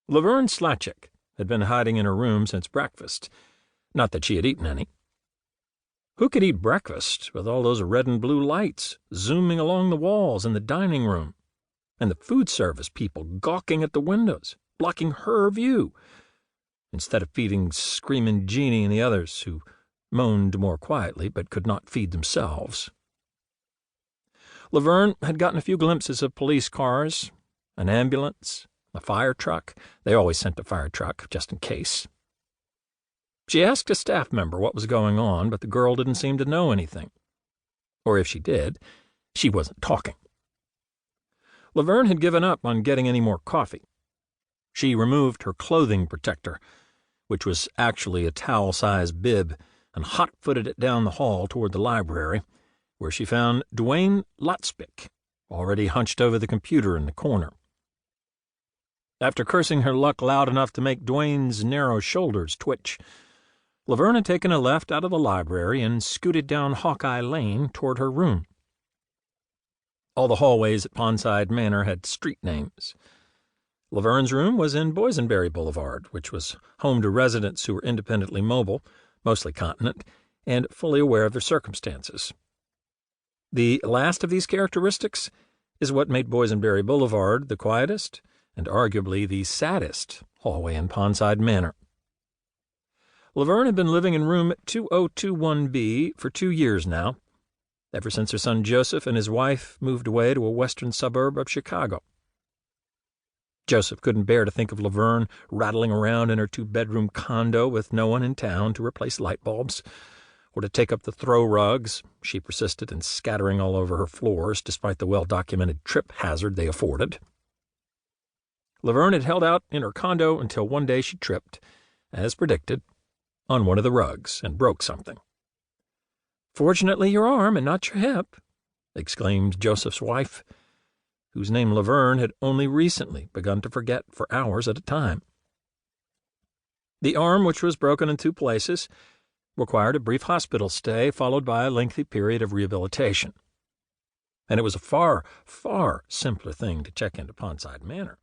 Laverne Slatchek had been hiding in her room since breakfast. Not that she had eaten any. Who could eat breakfast with all those red and blue lights zooming along the walls in the dining room, and the food service people gawking at the windows, blocking her view, instead of feeding Screaming Jeannie and the others, who moaned more quietly but could not feed themselves? Laverne had gotten a few glimpses of police cars, an ambulance, a fire truck. They always sent a fire truck, just in case. She asked a staff member what was going on, but the girl didn't seem to know anything. Or if she did, she wasn't talking. Laverne had given up on getting any more coffee. She removed her clothing protector, which was actually a towel-sized bib, and hot-footed it down the hall toward the library, where she found Duane Lotspeich already hunched over the computer in the corner. After cursing her luck loud enough to make Duane's narrow shoulders twitch, Laverne had taken a left out of the library and scooted down Hawkeye Lane toward her room. All the hallways at Pondside Manor had street names. Laverne's room was in Boysenberry Boulevard, which was home to residents who were independently mobile, mostly continent, and fully aware of their circumstances. The last of these characteristics is what made Boysenberry Boulevard the quietest and arguably the saddest hallway in Pondside Manor. Laverne had been living in room 2021B for 2 years now, ever since her son Joseph and his wife moved away to a western suburb of Chicago. Joseph couldn't bear to think of Laverne rattling around in her 2-bedroom condo with no one in town to replace light bulbs, or to take up the throw rugs she persisted in scattering all over her floors despite the well-documented trip hazard they afforded. Laverne had held out in her condo until one day she tripped, as predicted, on one of the rugs and broke something. "Fortunately your arm and not your hip," exclaimed Joseph's wife, whose name Laverne had only recently begun to forget for hours at a time. The arm, which was broken in 2 places, required a brief hospital stay followed by a lengthy period of rehabilitation. And it was a far, far simpler thing to check into Pondside Manor.